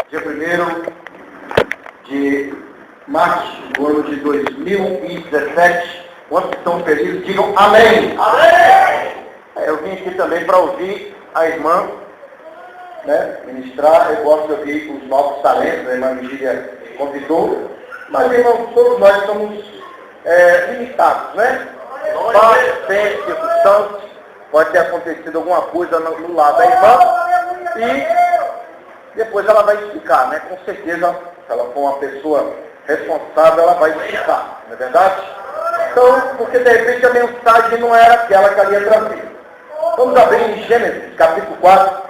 dia 1º de março do ano de 2017. Quantos estão felizes, digam amém. Amém! Eu vim aqui também para ouvir a irmã, né, ministrar. Eu gosto de ouvir os novos talentos, a irmã Vigília convidou. Mas, irmãos, todos nós somos limitados, né? Faz, tem circunstâncias, pode ter acontecido alguma coisa no lado da irmã e depois ela vai explicar, né? Com certeza, se ela for uma pessoa responsável, ela vai explicar, não é verdade? Então, porque de repente a mensagem não era aquela que ela ia trazer. Vamos abrir em Gênesis, capítulo 4.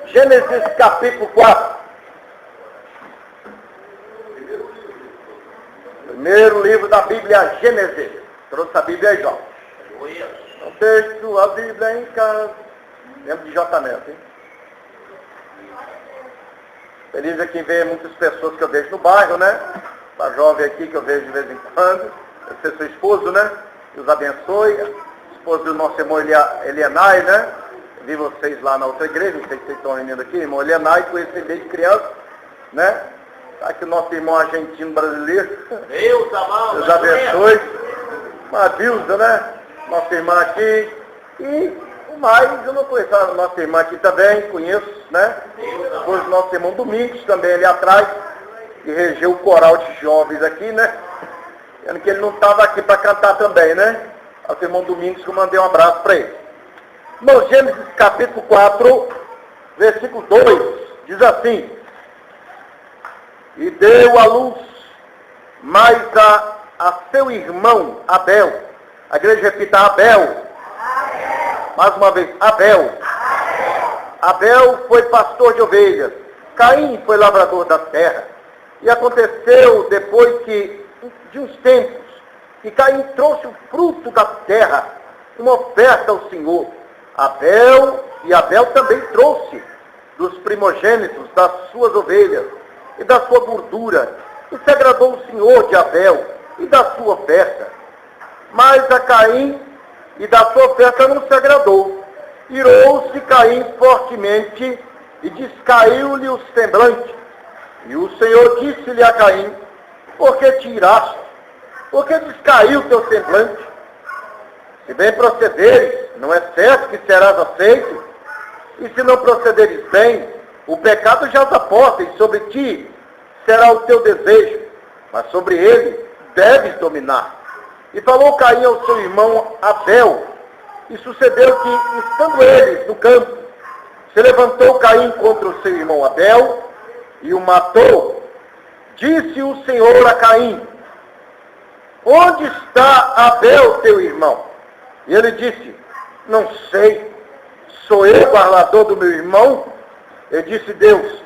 Gênesis, capítulo 4. Primeiro livro da Bíblia, Gênesis. Trouxe a Bíblia aí, João. Não deixe sua Bíblia em casa. Lembro de J. Neto, hein? Feliz é quem vê muitas pessoas que eu vejo no bairro, né? Essa jovem aqui que eu vejo de vez em quando. Deve ser seu esposo, né? Deus abençoe. Esposo do nosso irmão Elianai, né? Eu vi vocês lá na outra igreja, não sei se vocês estão reunindo aqui, irmão Elianai, conheci desde criança, né? Aqui o nosso irmão argentino brasileiro. Deus amado. Deus abençoe. Madilza, né? Nossa irmã aqui. E o mais, eu não conheço a nossa irmã aqui também, conheço, né? Depois o nosso irmão Domingos também ali atrás, que regeu o coral de jovens aqui, né? Sendo que ele não estava aqui para cantar também, né? Nosso irmão Domingos, que eu mandei um abraço para ele. Irmão, Gênesis capítulo 4, versículo 2, diz assim: e deu à luz mais a seu irmão Abel. A igreja repita: Abel. Mais uma vez, Abel. Abel foi pastor de ovelhas. Caim foi lavrador da terra. E aconteceu depois de uns tempos que Caim trouxe o fruto da terra, uma oferta ao Senhor. Abel também trouxe dos primogênitos das suas ovelhas e da sua gordura, e se agradou o Senhor de Abel e da sua oferta. Mas a Caim e da sua oferta não se agradou. Irou-se Caim fortemente e descaiu-lhe o semblante. E o Senhor disse-lhe a Caim: por que te iraste? Por que descaiu teu semblante? Se bem procederes, não é certo que serás aceito? E se não procederes bem, o pecado já te aporta, e sobre ti será o teu desejo, mas sobre ele deves dominar. E falou Caim ao seu irmão Abel, e sucedeu que, estando eles no campo, se levantou Caim contra o seu irmão Abel, e o matou. Disse o Senhor a Caim: onde está Abel, teu irmão? E ele disse: não sei, sou eu guardador do meu irmão? E disse Deus: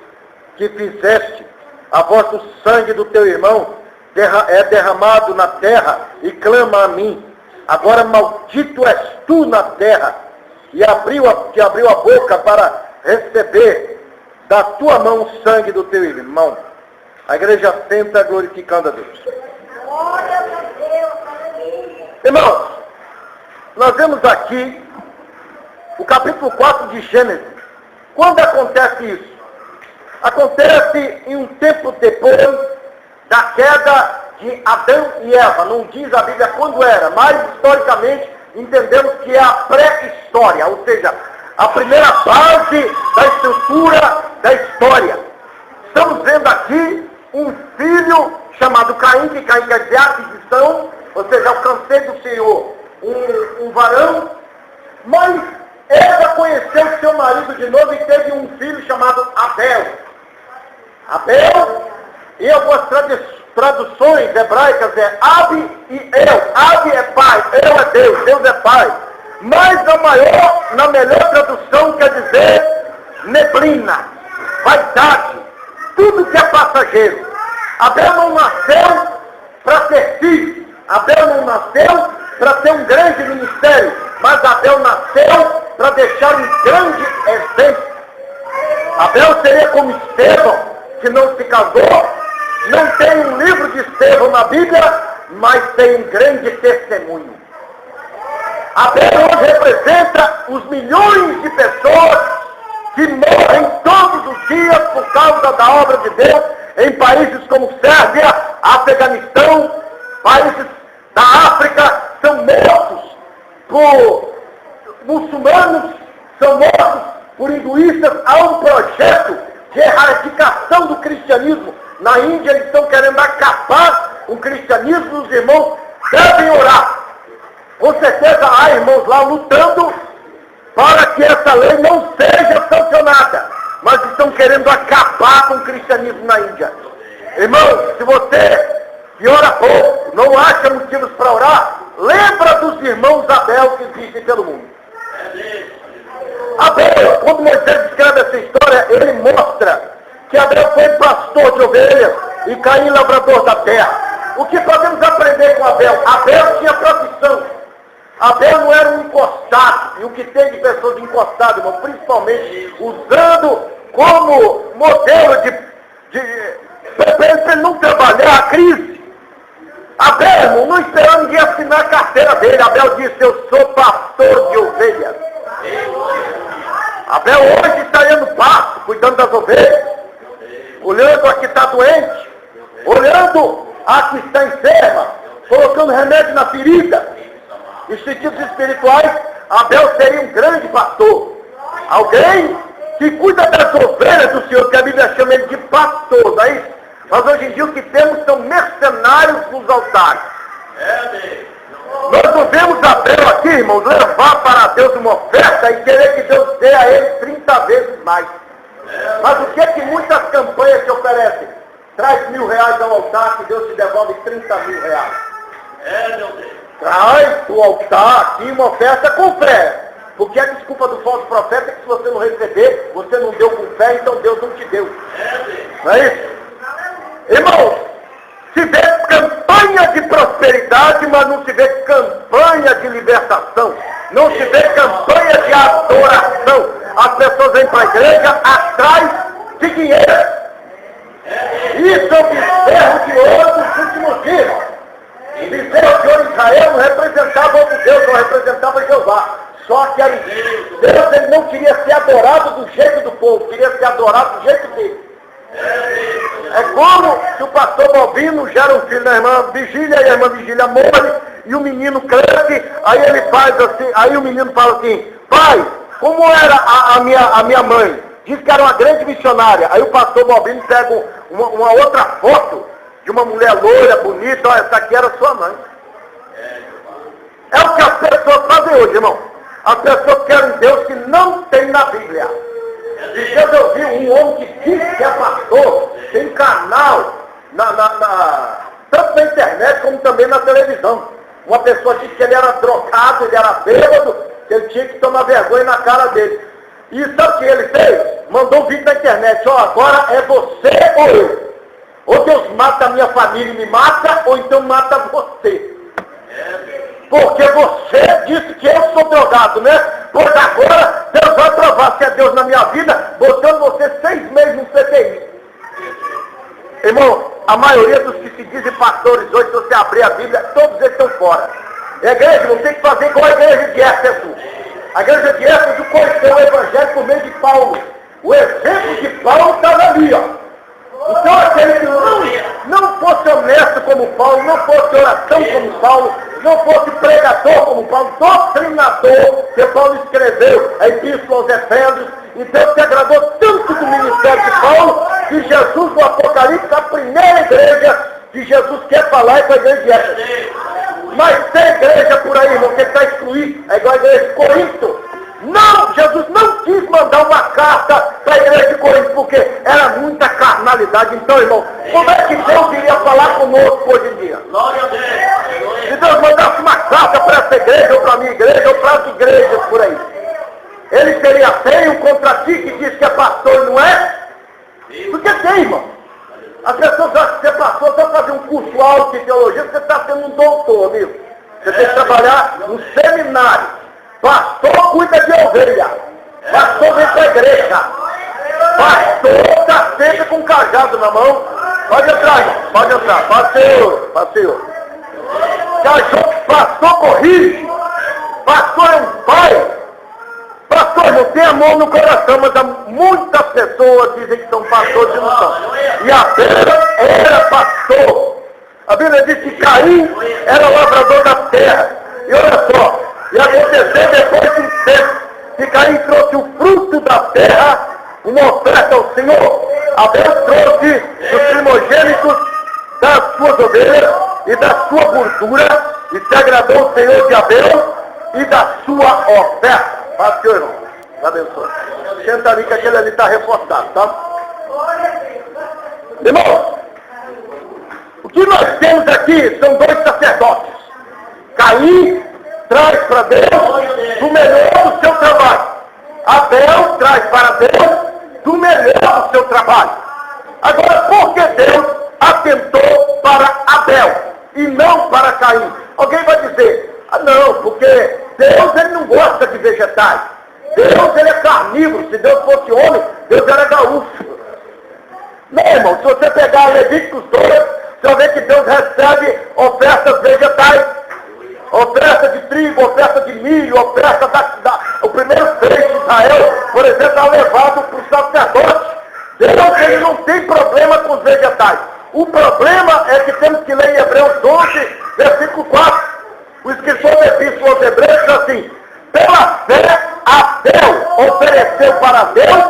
que fizeste? A voz do sangue do teu irmão é derramado na terra, e clama a mim. Agora maldito és tu na terra, e te abriu a boca para receber da tua mão o sangue do teu irmão. A igreja senta glorificando a Deus. Glória a Deus. Irmãos, nós vemos aqui o capítulo 4 de Gênesis. Quando acontece isso? Acontece em um tempo depois da queda de Adão e Eva. Não diz a Bíblia quando era, mas historicamente entendemos que é a pré-história, ou seja, a primeira base da estrutura da história. Estamos vendo aqui um filho chamado Caim, que Caim quer dizer aquisição, ou seja, alcancei do Senhor um varão, mas Eva conheceu seu marido de novo e teve um filho chamado Abel. Abel, em algumas traduções hebraicas é Ab e El. Ab é pai, El é Deus, Deus é pai. Mas na melhor tradução quer dizer neblina, vaidade, tudo que é passageiro. Abel não nasceu para ser filho, Abel não nasceu para ter um grande ministério, mas Abel nasceu para deixar um grande exemplo. Abel seria como Estevão, que não se casou, não tem um livro de Estevão na Bíblia, mas tem um grande testemunho. Abel hoje representa os milhões de pessoas que morrem todos os dias por causa da obra de Deus em países como Sérvia, Afeganistão, países da África, são mortos por muçulmanos, são mortos por hinduístas. Há um projeto de erradicação do cristianismo. Na Índia eles estão querendo acabar o cristianismo. Os irmãos devem orar. Com certeza há irmãos lá lutando para que essa lei não seja sancionada, mas estão querendo acabar com o cristianismo na Índia. Irmãos, se você que ora pouco, não acha motivos para orar, lembra dos irmãos Abel que existem pelo mundo. Abel, quando Moisés escreve essa história, ele mostra que Abel foi pastor de ovelhas e Caim lavrador da terra. O que podemos aprender com Abel? Abel tinha profissão. Abel não era um encostado. E o que tem de pessoas encostadas, irmão, principalmente usando como modelo para ele não trabalhar a crise. Abel, irmão, não esperou ninguém assinar a carteira dele. Abel disse: eu sou pastor de ovelhas. Abel hoje estaria no pasto, cuidando das ovelhas, olhando a que está doente, olhando a que está enferma, colocando remédio na ferida. Em sentidos espirituais, Abel seria um grande pastor. Alguém que cuida das ovelhas do Senhor, que a Bíblia chama ele de pastor, não é isso? Mas hoje em dia o que temos são mercenários nos altares. Nós não vemos Abel aqui, irmãos, levar para Deus uma oferta e querer que Deus dê a ele 30 vezes mais. Mas o que é que muitas campanhas te oferecem? Traz R$1.000 ao altar que Deus te devolve 30 mil reais. Traz do altar aqui uma oferta com fé. Porque a desculpa do falso profeta é que se você não receber, você não deu com fé, então Deus não te deu. Não é isso? Irmãos, se vê campanha de prosperidade, mas não se vê campanha de libertação. Não se vê campanha de adoração. As pessoas vêm para a igreja atrás de dinheiro. Isso é o bezerro de ouro dos últimos dias. O bezerro de ouro de Israel não representava outro Deus, não representava Jeová. Só que Deus ele não queria ser adorado do jeito do povo, queria ser adorado do jeito dele. É como se o pastor Balbino gera um filho da irmã Vigília, e a irmã Vigília morre, e o menino cresce, aí ele faz assim, aí o menino fala assim: pai, como era a minha mãe? Diz que era uma grande missionária. Aí o pastor Balbino pega uma outra foto de uma mulher loira, bonita: olha, essa aqui era sua mãe. É o que as pessoas fazem hoje, irmão. As pessoas querem Deus que não tem na Bíblia. E Deus, eu vi um homem que diz que é pastor, tem canal, tanto na internet como também na televisão. Uma pessoa disse que ele era drogado, ele era bêbado, que ele tinha que tomar vergonha na cara dele. E sabe o que ele fez? Mandou um vídeo na internet: ó, agora é você ou eu. Ou Deus mata a minha família e me mata, ou então mata você. Porque você disse que eu sou drogado, né? Pois agora Deus vai provar se é Deus na minha vida, botando você 6 meses no CTI. Irmão, a maioria dos que se dizem pastores hoje, se você abrir a Bíblia, todos eles estão fora. A igreja não tem que fazer igual a igreja de Éfeso. A igreja de Éfeso conheceu o evangelho por meio de Paulo. O exemplo de Paulo estava ali, ó. Então aquele que não fosse honesto como Paulo, não fosse oração como Paulo, não fosse pregador como Paulo, doutrinador, que Paulo escreveu a Epístola aos Efésios, e Deus se agradou tanto do ministério de Paulo, que Jesus, no Apocalipse, a primeira igreja que Jesus quer falar é com a igreja de Éfeso. Mas tem igreja por aí, irmão, que está excluído, é igual a igreja de Corinto. Não, Jesus não quis mandar uma carta para a igreja de Corinto, porque era muita carnalidade. Então, irmão, como é que Deus iria falar conosco hoje em dia? Glória a Deus. Se Deus mandasse uma carta para essa igreja, ou para a minha igreja, ou para as igrejas por aí, ele seria feio contra ti que diz que é pastor e não é? Porque tem, irmão. As pessoas acham que você passou só fazer um curso alto de teologia, você está sendo um doutor, amigo. Você tem que trabalhar no seminário. Pastor cuida de ovelha. Pastor vem para a igreja. Pastor está sempre com um cajado na mão. Pode entrar, irmão. Pode entrar. Pastor. Pastor corrige. Pastor é um pai. Pastor não tem amor no coração, mas há muitas pessoas pessoas dizem que são pastores e não são. E Abel era pastor. A Bíblia diz que Caim era lavrador da terra. E olha só, e aconteceu depois de um tempo que Caim trouxe o fruto da terra, uma oferta ao Senhor. Abel trouxe os primogênitos das suas ovelhas e da sua gordura, e se agradou o Senhor de Abel e da sua oferta. Faz que irmão, abençoe. Senta ali que aquele ali está reforçado, tá? Irmãos, o que nós temos aqui são dois sacerdotes. Caim traz para Deus do melhor do seu trabalho. Abel traz para Deus do melhor do seu trabalho. Agora, por que Deus atentou para Abel e não para Caim? Alguém vai dizer, não, porque Deus ele não gosta de vegetais. Deus ele é carnívoro. Se Deus fosse homem, Deus era gaúcho. Não, irmão, se você pegar Levíticos 2, você vai ver que Deus recebe ofertas vegetais. Oferta de trigo, oferta de milho, oferta o primeiro peixe de Israel, por exemplo, é levado para o sacerdote. Deus ele não tem problema com os vegetais. O problema é que temos que ler em Hebreus 11, versículo 4. O escritor da Epístola aos Hebreus diz assim: pela fé, Abel ofereceu para Deus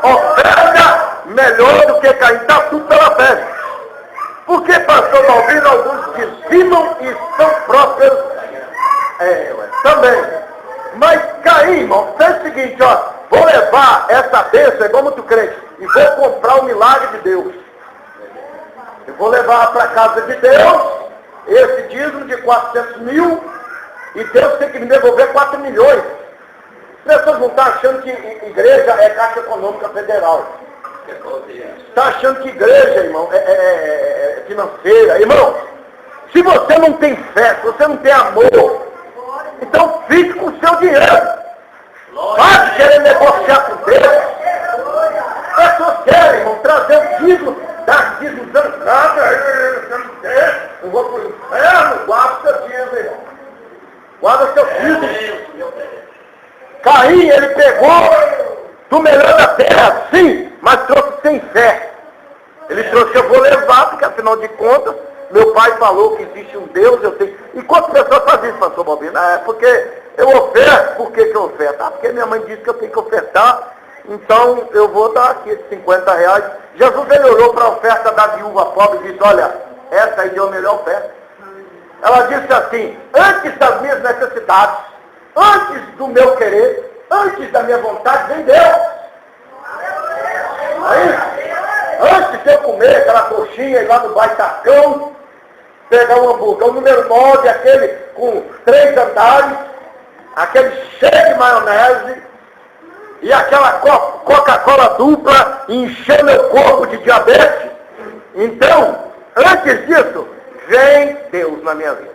oferta melhor do que Caim. Está tudo pela fé. Porque, pastor Malvino, alguns desvinam e são prósperos. Também. Mas Caim, irmão, fez o seguinte, ó, vou levar essa bênção, igual muito crente, e vou comprar o milagre de Deus. Eu vou levar para a casa de Deus esse dízimo de 400 mil e Deus tem que me devolver 4 milhões. As pessoas não estão achando que igreja é Caixa Econômica Federal. Está achando que igreja, irmão, é financeira. Irmão, se você não tem fé, se você não tem amor, então fique com o seu dinheiro. Pode querer negociar com Deus. As pessoas querem, irmão, trazer o dízimo, dar dízimo dando nada. Eu vou para o inferno, guarda o seu dízimo, irmão. Guarda o seu dízimo. Caim, ele pegou do melhor da terra, sim, mas trouxe sem fé. Ele trouxe, eu vou levar, porque afinal de contas, meu pai falou que existe um Deus, eu tenho. E quantas pessoas fazem isso, pastor Balbino? É porque eu oferto. Por que eu oferto? Porque minha mãe disse que eu tenho que ofertar, então eu vou dar aqui esses 50 reais. Jesus ele olhou para a oferta da viúva pobre e disse, olha, essa aí deu a melhor oferta. Ela disse assim, antes das minhas necessidades, antes do meu querer, antes da minha vontade, vem Deus. Aí, antes de eu comer aquela coxinha e lá no baitacão, pegar um hambúrguer, o número 9, aquele com 3 andares, aquele cheio de maionese, e aquela Coca-Cola dupla, e encher meu corpo de diabetes. Então, antes disso, vem Deus na minha vida.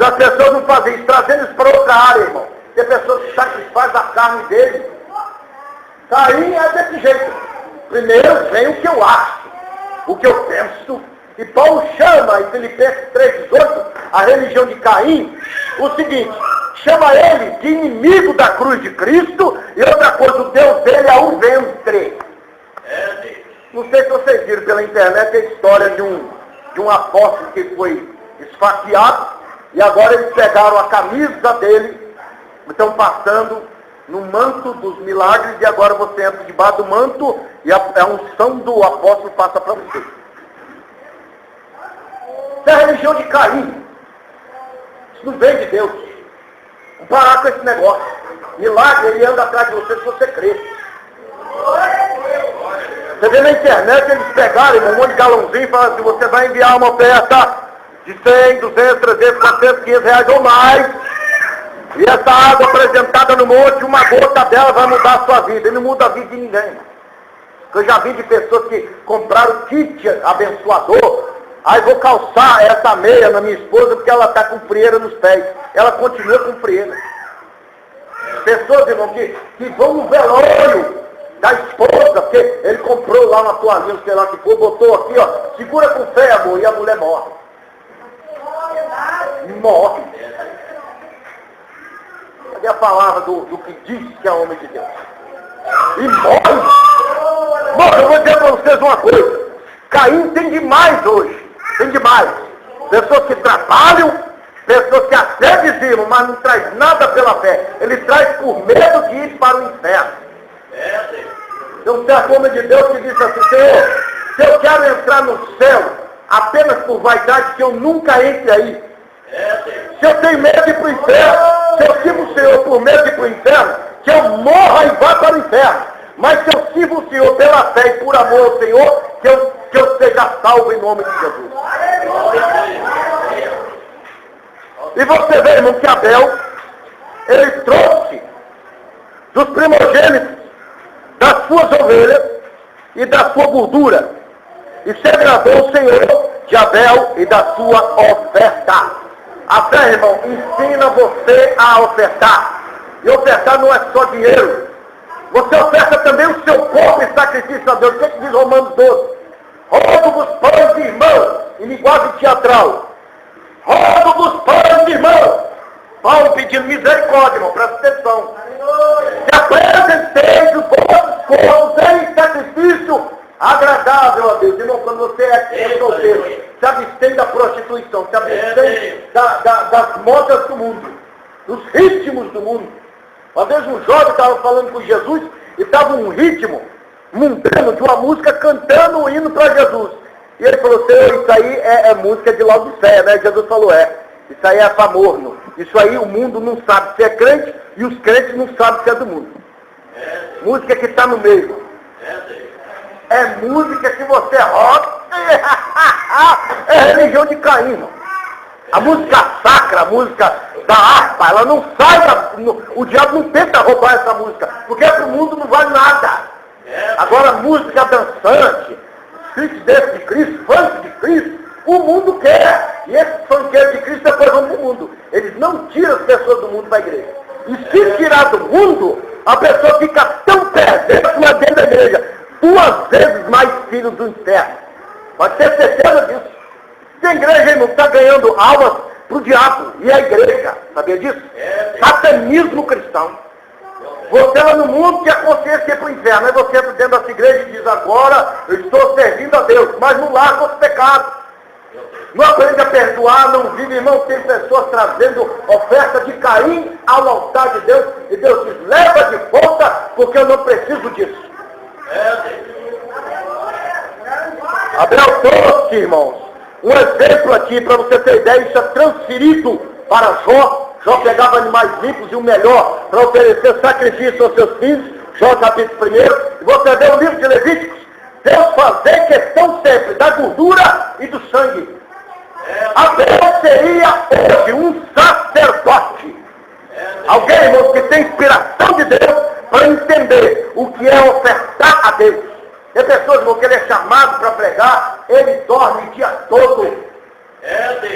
As pessoas não fazem isso, trazendo isso para outra área, irmão. Tem pessoas que satisfazem a carne dele. Caim é desse jeito. Primeiro vem o que eu acho, o que eu penso. E Paulo chama, em Filipenses 3,18, a religião de Caim, o seguinte, chama ele de inimigo da cruz de Cristo, e outra coisa, o Deus dele é o ventre. Não sei se vocês viram pela internet a história de um apóstolo que foi esfaqueado, e agora eles pegaram a camisa dele, estão passando no manto dos milagres, e agora você entra debaixo do manto, e a unção do apóstolo passa para você. Isso é a religião de Caim. Isso não vem de Deus. Vamos parar com esse negócio. Milagre, ele anda atrás de você se você crê. Você vê na internet, eles pegaram um monte de galãozinho e falaram assim, você vai enviar uma oferta de 100, 200, 300, 400, 500 reais ou mais. E essa água apresentada no monte, uma gota dela vai mudar a sua vida. E não muda a vida de ninguém. Eu já vi de pessoas que compraram kit abençoador. Aí vou calçar essa meia na minha esposa porque ela está com frieira nos pés. Ela continua com frieira. Pessoas, irmão, que vão no velório da esposa, porque ele comprou lá uma toalhinha, sei lá que for, botou aqui, ó, segura com fé, amor, e a mulher morre. Morre. Cadê a palavra do que diz que é homem de Deus? e morre. Bom, eu vou dizer para vocês uma coisa. Caim tem demais hoje. Tem demais. Pessoas que trabalham, pessoas que até dizimam, mas não traz nada pela fé. Ele traz por medo de ir para o inferno. Tem um certo homem de Deus que disse assim: Senhor, se eu quero entrar no céu apenas por vaidade, que eu nunca entre aí. Se eu tenho medo de ir para o inferno, se eu sirvo o Senhor por medo de ir para o inferno, que eu morra e vá para o inferno. Mas se eu sirvo o Senhor pela fé e por amor ao Senhor, que eu seja salvo em nome de Jesus. E você vê, irmão, que Abel, ele trouxe dos primogênitos das suas ovelhas e da sua gordura, e se agradou o Senhor de Abel e da sua oferta. A fé, irmão, ensina você a ofertar. E ofertar não é só dinheiro. Você oferta também o seu corpo em sacrifício a Deus. O que diz Romanos 12? Rogo-vos, pães de irmãos, em linguagem teatral. Rogo-vos, pães de irmãos. Paulo pedindo misericórdia, irmão, presta atenção. Se apresenteis os vossos corpos em sacrifício agradável a Deus. Irmão, quando você é solteiro, se abstém da prostituição, se abstém das modas do mundo, dos ritmos do mundo. Uma vez um jovem estava falando com Jesus e estava um ritmo mundano de uma música cantando o hino para Jesus. E ele falou: Senhor, isso aí é música de Laodiceia, né? Jesus falou: isso aí é para morno. Isso aí o mundo não sabe se é crente e os crentes não sabem se é do mundo. Música que está no meio. É música que você roda. É religião de Caim, irmão. A música sacra, a música da harpa, ela não sai o diabo não tenta roubar essa música, porque para o mundo não vale nada. Agora, música dançante, hits desse de Cristo, funk de Cristo, o mundo quer. E esses funkeiros de Cristo depois vão para o mundo. Eles não tiram as pessoas do mundo para a igreja. E se tirar do mundo, a pessoa fica tão presente lá dentro da igreja, 2 vezes mais filhos do inferno. Pode ter certeza disso. Tem igreja, irmão, que está ganhando almas para o diabo e a igreja. Sabia disso? Satanismo cristão. Você lá no mundo tem a consciência para o inferno. Aí você entra dentro dessa igreja e diz: agora eu estou servindo a Deus. Mas não larga os pecados. Não aprende a perdoar, não vive, irmão. Tem pessoas trazendo oferta de Caim ao altar de Deus. E Deus diz: leva de volta, porque eu não preciso disso. Abel trouxe, irmãos, um exemplo aqui para você ter ideia. Isso é transferido para Jó. Jó pegava animais limpos e o melhor para oferecer sacrifício aos seus filhos. Jó capítulo 1. E você vê o livro de Levíticos. Deus fazer questão sempre da gordura e do sangue. Abel seria hoje um sacerdote. Alguém, irmão, que tem inspiração de Deus para entender o que é ofertar a Deus. Tem pessoas, irmão, que ele é chamado para pregar, ele dorme o dia todo.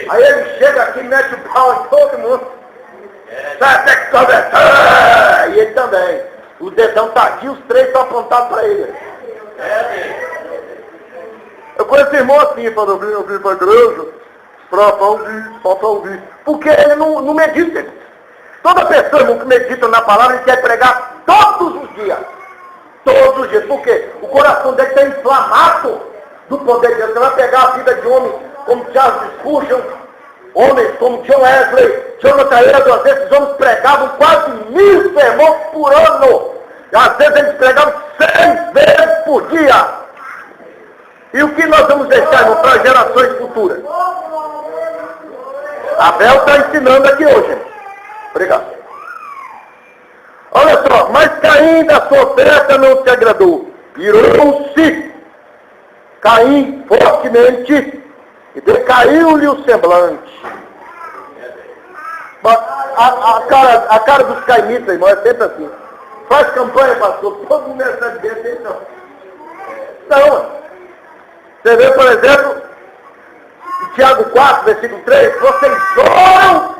Aí ele chega aqui e mete o pau em todo mundo. Sai até que sobe. E ele também. O dedão está aqui, os 3 estão apontados para ele. Eu conheço irmão assim, para ouvir para a igreja, para ouvir. Porque ele não medita. Toda pessoa, irmão, que medita na palavra, ele quer pregar todos os dias. Todos os dias. Por quê? O coração dele está inflamado do poder de Deus. Você vai pegar a vida de homens como Charles Spurgeon, homens como John Wesley, Jonathan Edwards. Esses homens pregavam quase 1000 sermões por ano. E às vezes eles pregavam 6 vezes por dia. E o que nós vamos deixar, irmão, para gerações futuras? Abel está ensinando aqui hoje. Obrigado. Olha só, mas Caim da sua oferta não se agradou. Virou-se Caim fortemente e decaiu-lhe o semblante. A cara dos caimitas, irmão, é sempre assim. Faz campanha, pastor, todo mundo recebe dentro, então. Então, você vê, por exemplo, em Tiago 4, versículo 3, vocês oram,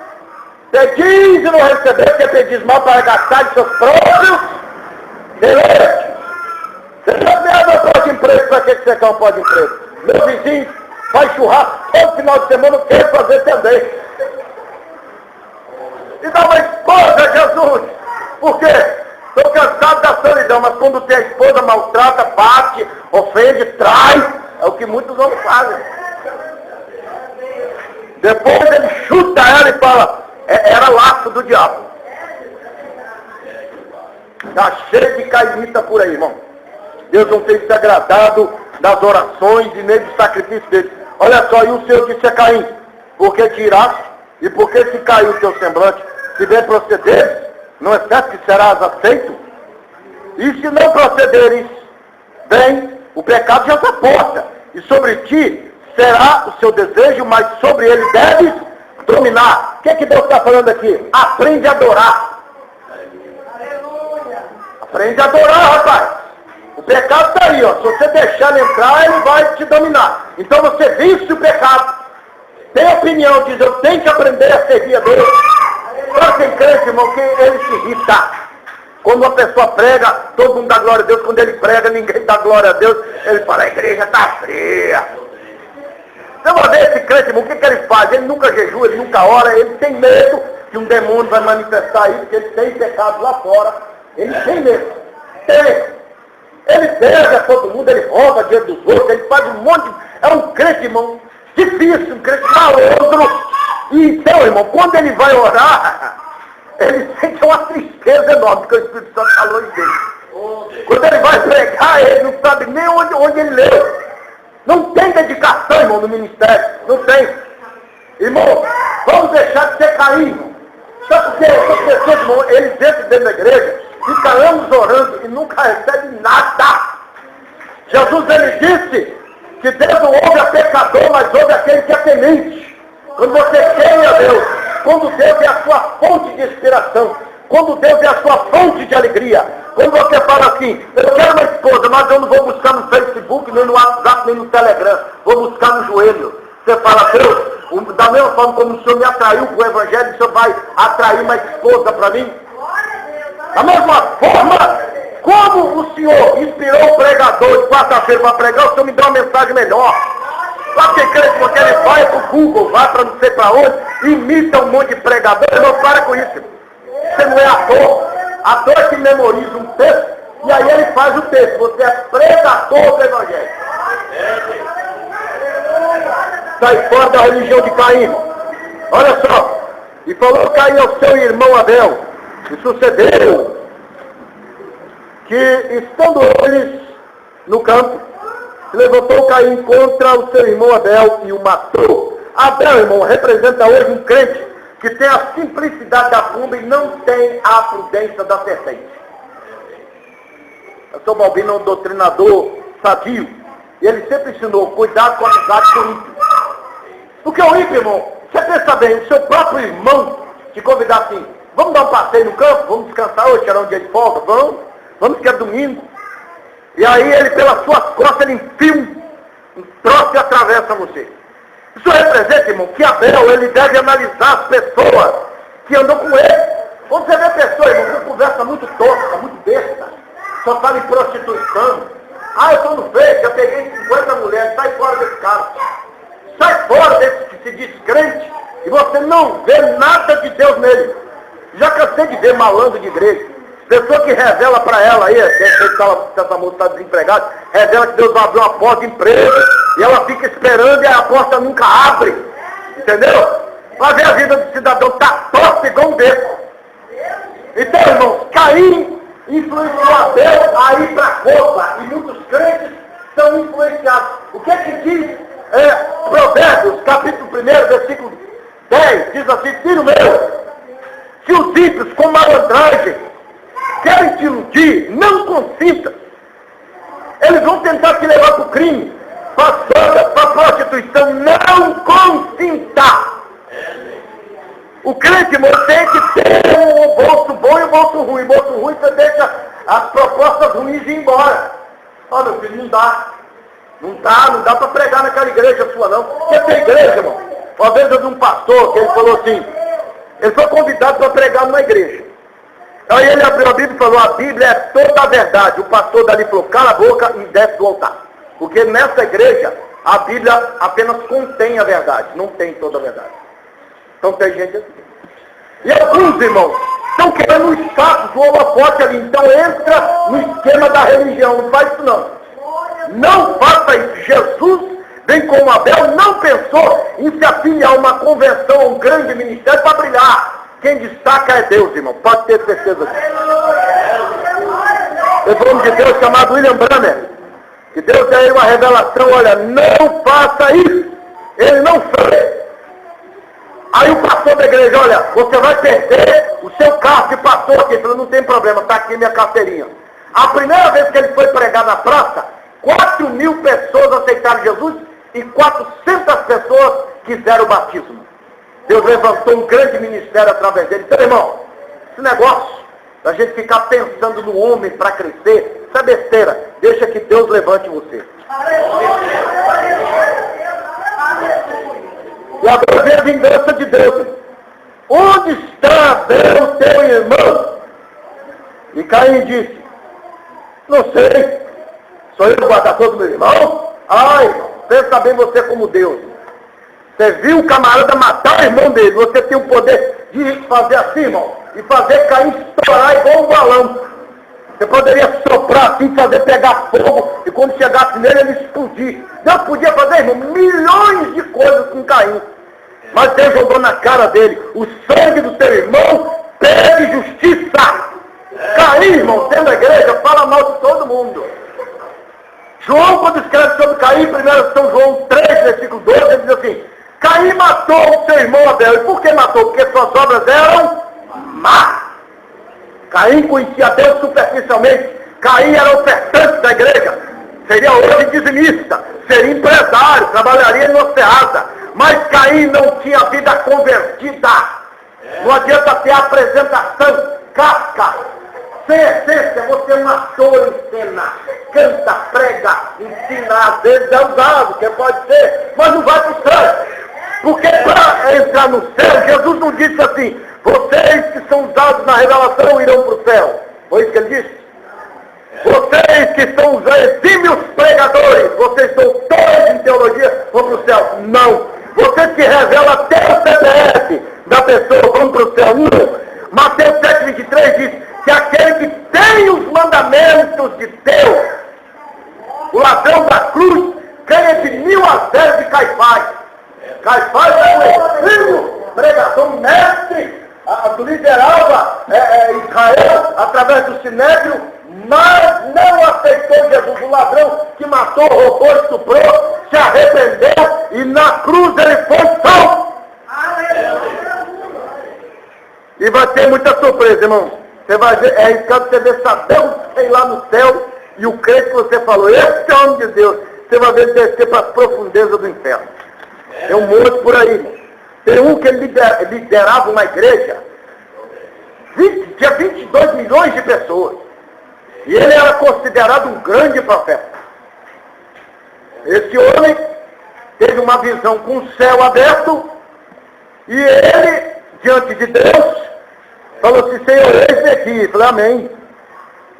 pedis e não receberam, que é pedis mal para gastar de seus próprios deleites. Você não tem um pó de emprego, para que você quer um pó de emprego? Meu vizinho faz churrasco todo final de semana, eu quero fazer também. E dá uma esposa, Jesus. Por quê? Estou cansado da solidão. irmão, mas quando tem a esposa, maltrata, bate, ofende, trai. É o que muitos homens fazem. Depois ele chuta ela e fala, era laço do diabo. Está cheio de cainita por aí, irmão. Deus não tem se agradado das orações e nem do sacrifício dele. Olha só, e o Senhor disse a Caim, porque te iraste e porque se caiu o teu semblante, se bem procederes, não é certo que serás aceito? E se não procederes bem, o pecado já está porta, e sobre ti será o seu desejo, mas sobre ele deves dominar. O que é que Deus está falando aqui? Aprende a adorar. Aprende a adorar, rapaz. O pecado está aí, ó. Se você deixar ele entrar, ele vai te dominar. Então você vence o pecado. Tem opinião, diz, eu tenho que aprender a servir a Deus. Só tem crente, irmão, que ele se irrita. Quando uma pessoa prega, todo mundo dá glória a Deus. Quando ele prega, ninguém dá glória a Deus. Ele fala, a igreja está fria. Você vai ver esse crente, irmão, o que ele faz? Ele nunca jejua, ele nunca ora, ele tem medo que um demônio vai manifestar isso, que ele tem pecado lá fora. Ele tem medo. Tem. Ele pega todo mundo, ele rouba diante dos outros, ele faz um monte de... É um crente, irmão, difícil, um crente malandro. E então, irmão, quando ele vai orar, ele sente uma tristeza enorme, porque o Espírito Santo falou em dele. Quando ele vai pregar, ele não sabe nem onde ele leu. Não tem dedicação, irmão, no ministério. Não tem. Irmão, vamos deixar de ser Caim, irmão. Sabe por quê? Essas pessoas, irmão, eles entram dentro da igreja, ficam anos orando e nunca recebem nada. Jesus, ele disse que Deus não ouve a pecador, mas ouve aquele que é temente. Quando você teme a Deus, quando Deus é a sua fonte de inspiração, quando Deus é a sua fonte de alegria, quando você fala assim, eu quero uma esposa, mas eu não vou buscar no Facebook, nem no WhatsApp, nem no Telegram, vou buscar no joelho. Você fala, Deus, da mesma forma como o Senhor me atraiu com o Evangelho, o Senhor vai atrair uma esposa para mim? Da mesma forma, como o Senhor inspirou o pregador de quarta-feira para pregar, o Senhor me dá uma mensagem melhor. Sabe que crente, porque ele vai para o Google, vai para não sei para onde, imita um monte de pregador, não para com isso. Você não é ator. Ator é que memoriza um texto, e aí ele faz o texto. Você é pregador do Evangelho. Sai fora da religião de Caim. Olha só. E falou Caim ao seu irmão Abel. E sucedeu que, estando eles no campo, levantou Caim contra o seu irmão Abel e o matou. Abel, irmão, representa hoje um crente que tem a simplicidade da pomba e não tem a prudência da serpente. Eu sou Balbino, um doutrinador sadio, e ele sempre ensinou, cuidado com a amizade com o ímpio. Porque o ímpio, irmão, você pensa bem, o seu próprio irmão te convidar assim, vamos dar um passeio no campo, vamos descansar hoje, tirar um dia de folga, vamos que é domingo. E aí ele, pelas suas costas, ele enfia um troço e atravessa você. Isso representa, irmão, que Abel, ele deve analisar as pessoas que andam com ele. Quando você vê pessoa, irmão, que conversa muito tosca, muito besta, só fala em prostituição. Eu estou no Face, eu peguei 50 mulheres, sai fora desse cara. Sai fora desse que se diz crente, e você não vê nada de Deus nele. Já cansei de ver malandro de igreja. Pessoa que revela para ela aí, se essa moça está desempregada, revela que Deus vai abrir uma porta de emprego, e ela fica esperando e a porta nunca abre. Entendeu? Vai ver a vida do cidadão, tá torta igual um beco. Então, irmãos, Caim influenciou Abel a ir para a copa, e muitos crentes são influenciados. O que é que diz Provérbios, capítulo 1, versículo 10, diz assim, filho meu, se os ímpios com malandragem querem te iludir, não consinta. Eles vão tentar te levar para o crime, para a droga, para a prostituição, não consinta. O crente, irmão, tem que ter o bolso bom e o bolso ruim. O bolso ruim você deixa as propostas ruins ir embora. Meu filho, não dá. Não dá para pregar naquela igreja sua, não. Você tem igreja, irmão? Uma vez eu vi um pastor que ele falou assim, ele foi convidado para pregar numa igreja. Aí ele abriu a Bíblia e falou, a Bíblia é toda a verdade. O pastor dali falou, cala a boca e desce do altar. Porque nessa igreja, a Bíblia apenas contém a verdade, não tem toda a verdade. Então tem gente assim. E alguns, irmãos, são estão querendo um status do holofote ali. Então entra no esquema da religião. Não faz isso não. Não faça isso. Jesus, bem como Abel, não pensou em se afiliar a uma convenção, a um grande ministério para brilhar. Quem destaca é Deus, irmão. Pode ter certeza disso. Eu sou um homem de Deus chamado William Branham. Que Deus dê a ele uma revelação. Olha, não faça isso. Ele não fez. Aí o pastor da igreja, olha, você vai perder o seu carro de pastor aqui. Ele falou, não tem problema, está aqui minha carteirinha. A primeira vez que ele foi pregar na praça, 4.000 pessoas aceitaram Jesus e 400 pessoas quiseram o batismo. Deus levantou um grande ministério através dele. Então, irmão, esse negócio da gente ficar pensando no homem para crescer, isso é besteira. Deixa que Deus levante você. E agora vem a vingança de Deus. Onde está Deus, teu irmão? E Caim disse, não sei, sou eu o guarda-todo do meu irmão? Ai, pensa bem você como Deus. Você viu o camarada matar o irmão dele, você tem o poder de fazer assim, irmão, e fazer Caim estourar igual um balão. Você poderia soprar assim, fazer pegar fogo, e quando chegasse nele, ele explodir. Deus podia fazer, irmão, milhões de coisas com Caim. Mas Deus jogou na cara dele, o sangue do teu irmão pede justiça. Caim, irmão, sendo a igreja, fala mal de todo mundo. João, quando escreve sobre Caim, 1 São João 3, versículo 12, ele diz assim, Caim matou o seu irmão Abel. E por que matou? Porque suas obras eram más. Caim conhecia Deus superficialmente. Caim era ofertante da igreja. Seria hoje dizimista. Seria empresário. Trabalharia em uma seasa. Mas Caim não tinha vida convertida. Não adianta ter apresentação casca. Sem essência, você é um ator em cena. Canta, prega, ensina. Às vezes é usado, que pode ser, mas não vai para o céu. Porque para entrar no céu, Jesus não disse assim, vocês que são usados na revelação irão para o céu. Foi isso que ele disse? Vocês que são os exímios pregadores, vocês doutores em teologia, vão para o céu. Não. Vocês que revelam até o CPF da pessoa, vão para o céu. Não. Mateus 7,23 diz que aquele que tem os mandamentos de Deus, o ladrão da cruz, ganha de 1000 a 0 de Caifás. Caifás é o exímio pregador mestre, liderava Israel através do Sinédrio, mas não aceitou Jesus, o ladrão que matou, roubou, estuprou, se arrependeu e na cruz ele foi salvo. E vai ter muita surpresa, irmão. Você vai ver, é quando você ver Deus sei lá no céu e o crente que você falou, esse é o homem de Deus, você vai ver ele descer para as profundezas do inferno. Tem um monte por aí, irmão. Tem um que ele liderava uma igreja, tinha 22 milhões de pessoas. E ele era considerado um grande profeta. Esse homem teve uma visão com o céu aberto, e ele, diante de Deus, falou assim, Senhor, eis aqui. Eu falei, amém.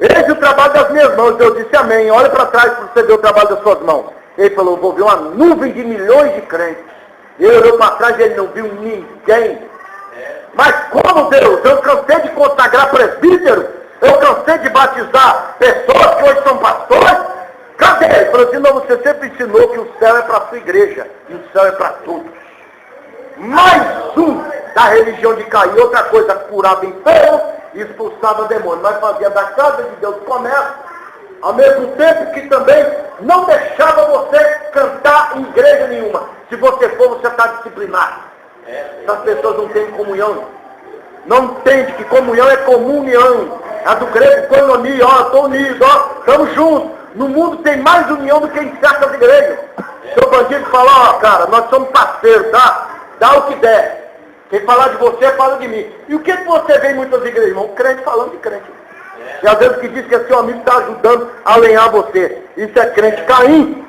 Eis o trabalho das minhas mãos. Deus disse, amém. Olha para trás para você ver o trabalho das suas mãos. Ele falou, vou ver uma nuvem de milhões de crentes. Ele olhou para trás e ele não viu ninguém. Mas como Deus, eu cansei de consagrar presbítero, eu cansei de batizar pessoas que hoje são pastores. Cadê? Ele falou assim, não, você sempre ensinou que o céu é para a sua igreja e o céu é para todos. Mais um da religião de Caim, outra coisa, curava enfermos e expulsava demônios, mas fazia da casa de Deus comércio, ao mesmo tempo que também não deixava você cantar em igreja nenhuma. Se você for, você está disciplinado. Essas pessoas não têm comunhão. Não entende que comunhão é comunhão. A do grego, koinonia, ó, estou unido, ó, estamos juntos. No mundo tem mais união do que em certas igrejas. Seu bandido fala, ó, cara, nós somos parceiros, tá? Dá o que der. Quem falar de você, fala de mim. E o que você vê em muitas igrejas, irmão? Crente falando de crente. E às vezes que diz que é seu amigo está ajudando a alinhar você. Isso é crente. Caim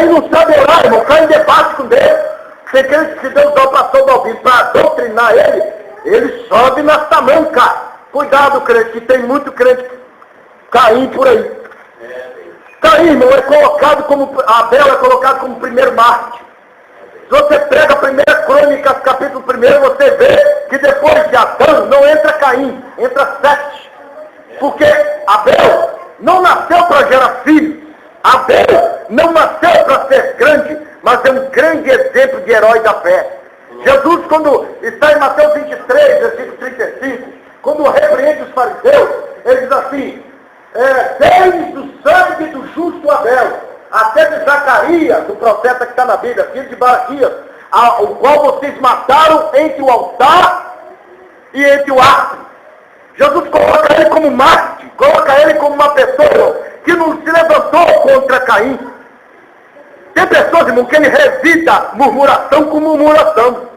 não sabe orar, irmão. Caim debate com Deus. Você crente que se Deus dá o pastor do ouvido para doutrinar ele sobe na tamanca. Cuidado, crente, que tem muito crente Caim por aí. Caim, irmão, é colocado como, Abel é colocado como primeiro mártir. Se você pega a 1 Crônicas, capítulo 1, você vê que depois de Adão não entra Caim, entra Sete. Porque Abel não nasceu para gerar filhos. Abel não nasceu para ser grande, mas é um grande exemplo de herói da fé. Jesus, quando está em Mateus 23, versículo 35, quando repreende os fariseus, ele diz assim, deis do sangue do justo Abel, até de Zacarias, do profeta que está na Bíblia, filho de Baraquias, o qual vocês mataram entre o altar e entre o átrio. Jesus coloca ele como mártir, coloca ele como uma pessoa que não se levantou contra Caim. Tem pessoas, irmão, que ele revida murmuração com murmuração.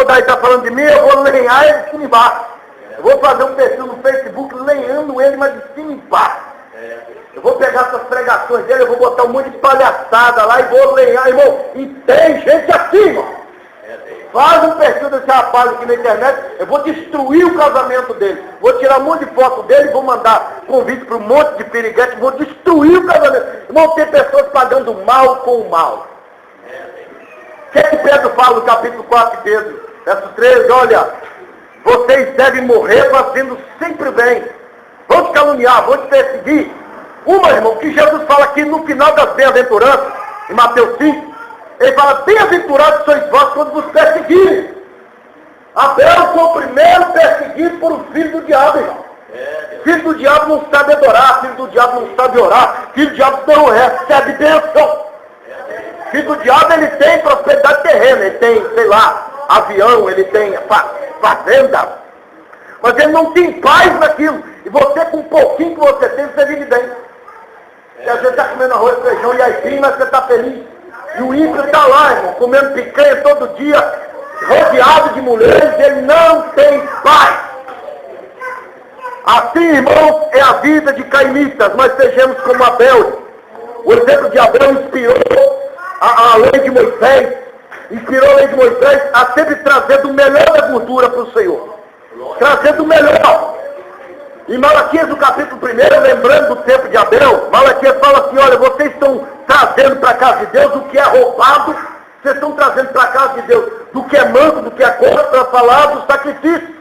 Daí está falando de mim, eu vou lenhar ele de cima e embaixo. Eu vou fazer um perfil no Facebook lenhando ele, mas de cima e embaixo. Eu vou pegar essas pregações dele, eu vou botar um monte de palhaçada lá e vou lenhar, irmão. E tem gente assim, irmão. Faz um perfil desse rapaz aqui na internet, eu vou destruir o casamento dele. Vou tirar um monte de foto dele, vou mandar convite para um monte de piriguete, vou destruir o casamento. Irmão, tem pessoas pagando mal com o mal. O que Pedro fala no capítulo 4 de Pedro, verso 13? Olha, vocês devem morrer fazendo sempre bem. Vão te caluniar, vão te perseguir. Irmão, que Jesus fala aqui no final das bem-aventuranças, em Mateus 5, ele fala, bem-aventurados sois vós quando vos perseguirem. Abel foi o primeiro perseguido por um filho do diabo, irmão. Filho do diabo não sabe adorar, filho do diabo não sabe orar, filho do diabo não recebe bênção. Filho do diabo, ele tem prosperidade terrena, ele tem, sei lá, avião, ele tem fazenda. Mas ele não tem paz naquilo. E você, com um pouquinho que você tem, você vive bem. E às vezes está comendo arroz, feijão e aipim, mas você está feliz. E o ímpio está lá, irmão, comendo picanha todo dia, rodeado de mulheres, ele não tem paz. Assim, irmãos, é a vida de cainitas, mas sejamos como Abel. O exemplo de Abel inspirou a lei de Moisés, inspirou a lei de Moisés a sempre trazer do melhor da gordura para o Senhor. Trazer do melhor. Em Malaquias, no capítulo 1, lembrando do tempo de Abel, Malaquias fala assim, olha, vocês estão trazendo para a casa de Deus o que é roubado, vocês estão trazendo para a casa de Deus do que é manco, do que é coisa, para falar do sacrifício.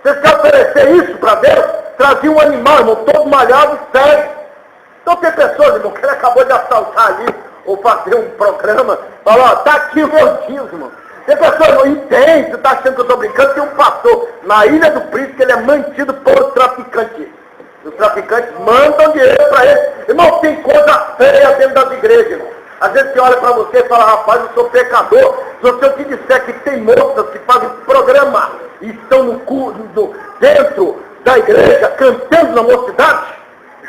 Vocês querem oferecer isso para Deus? Trazia um animal, irmão, todo malhado e sério. Então tem pessoas, irmão, que ele acabou de assaltar ali, ou fazer um programa, fala, ó, tá aqui o meu dízimo. Tem pessoas, não entende, você está achando que eu estou brincando, tem um pastor na Ilha do Príncipe, ele é mantido por traficantes. Os traficantes mandam dinheiro para ele. Irmão, tem coisa feia dentro das igrejas, irmão. Às vezes você olha para você e fala, rapaz, eu sou pecador. Se eu te disser que tem moças que fazem programa e estão dentro da igreja, cantando na mocidade,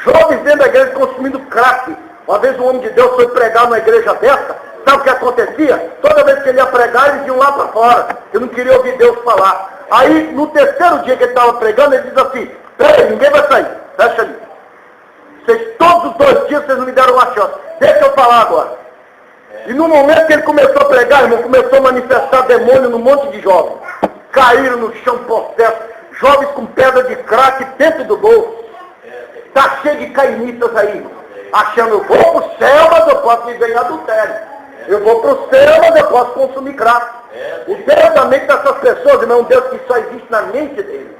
jovens dentro da igreja consumindo crack. Uma vez um homem de Deus foi pregar numa igreja dessa, sabe o que acontecia? Toda vez que ele ia pregar, eles iam lá para fora. Eu não queria ouvir Deus falar. Aí, no terceiro dia que ele estava pregando, ele diz assim, peraí, ninguém vai sair, fecha ali. Todos os 2 dias vocês não me deram uma chance. Deixa eu falar agora. E no momento que ele começou a pregar, irmão, começou a manifestar demônio num monte de jovens. Caíram no chão possessos, jovens com pedra de crack dentro do bolso. Está cheio de cainitas aí, irmão. Achando, eu vou para o céu, mas eu posso viver em adultério. Eu vou para o céu, mas eu posso consumir crack. O Deus da mente dessas pessoas, irmão, é um Deus que só existe na mente deles.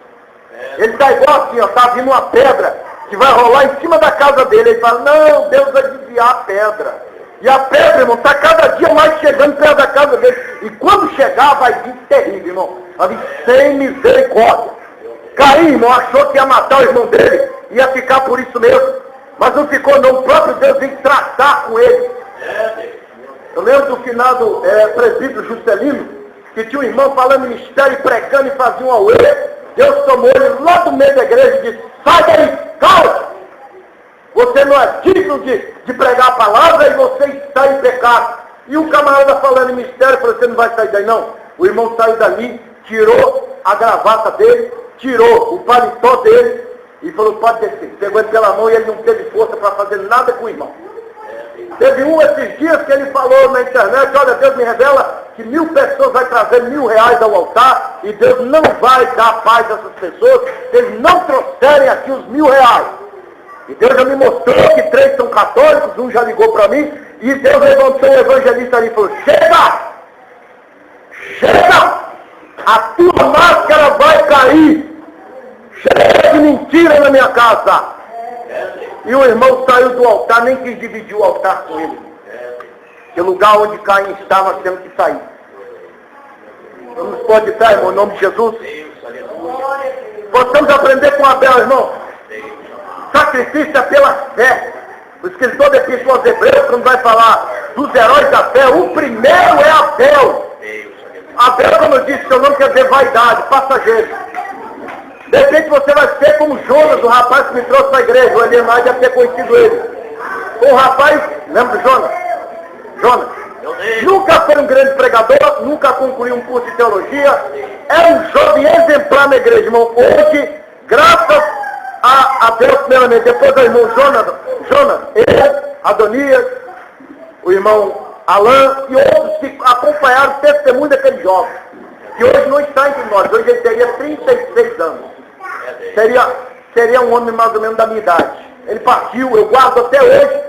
Ele está igual assim, ó, está vindo uma pedra que vai rolar em cima da casa dele. Ele fala, não, Deus vai desviar a pedra. E a pedra, irmão, está cada dia mais chegando perto da casa dele. E quando chegar, vai vir terrível, irmão. Vai vir sem misericórdia. Caim, irmão, achou que ia matar o irmão dele. Ia ficar por isso mesmo. Mas não ficou não, o próprio Deus vem tratar com ele. Eu lembro do finado presbítero Juscelino, que tinha um irmão falando em mistério, pregando e fazia um auê. Deus tomou ele lá do meio da igreja e disse, sai daí, cala! Você não é digno de pregar a palavra e você está em pecado. E um camarada falando em mistério, falou, você não vai sair daí não. O irmão saiu dali, tirou a gravata dele, tirou o paletó dele, e falou, pode descer. Pegou ele pela mão e ele não teve força para fazer nada com o irmão. Teve esses dias que ele falou na internet, olha, Deus me revela que 1000 pessoas vai trazer R$1000 ao altar e Deus não vai dar paz a essas pessoas se eles não trouxerem aqui os R$1000. E Deus já me mostrou que 3 são católicos, um já ligou para mim, e Deus levantou um evangelista ali e falou, chega! a tua máscara vai cair. Cheia de mentira na minha casa. E o irmão saiu do altar, nem quis dividir o altar com ele. Que o lugar onde Caim estava, nós temos que sair. Vamos pode estar, irmão, em nome de Jesus. Possamos aprender com Abel, irmão. Sacrifício é pela fé. O escritor da Epístola aos Hebreus, quando vai falar dos heróis da fé, o primeiro é Abel. Abel, como eu disse, seu nome quer dizer vaidade, passageiro. De repente você vai ser como Jonas, o rapaz que me trouxe para a igreja. O Eliemar deve ter conhecido ele. O rapaz, lembra do Jonas? Jonas. Nunca foi um grande pregador, nunca concluiu um curso de teologia. É um jovem exemplar na igreja, irmão. Hoje, graças a Deus, primeiramente, depois do irmão Jonas, eu, Adonias, o irmão Alain e outros que acompanharam o testemunho daquele jovem, que hoje não está entre nós. Hoje ele teria 36 anos. Seria um homem mais ou menos da minha idade. Ele partiu, eu guardo até hoje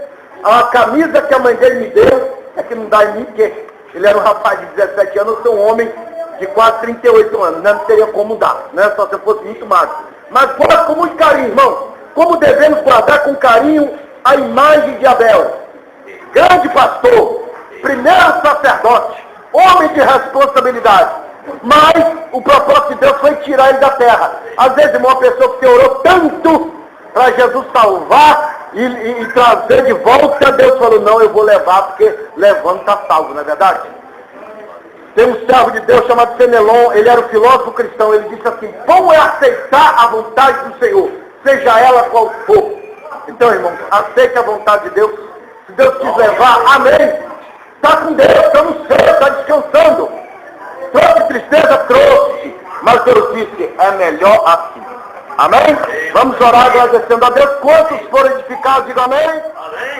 a camisa que a mãe dele me deu, é que não dá em mim, porque ele era um rapaz de 17 anos, eu sou um homem de quase 38 anos, não teria como dar, né? Só se eu fosse muito magro. Mas guarda com muito carinho, irmão. Como devemos guardar com carinho a imagem de Abel? Grande pastor, primeiro sacerdote, homem de responsabilidade. Mas o propósito de Deus foi tirar ele da terra. Às vezes, irmão, uma pessoa que orou tanto para Jesus salvar e trazer de volta, Deus falou, não, eu vou levar, porque levando está salvo, não é verdade? Tem um servo de Deus chamado Fenelon, ele era um filósofo cristão, ele disse assim, bom é aceitar a vontade do Senhor, seja ela qual for. Então, irmão, aceite a vontade de Deus. Se Deus quis levar, amém. Está com Deus, está no céu, está descansando. Trouxe tristeza, trouxe. Mas Deus disse, é melhor assim. Amém? Vamos orar agradecendo a Deus. Quantos foram edificados, digam amém? Amém.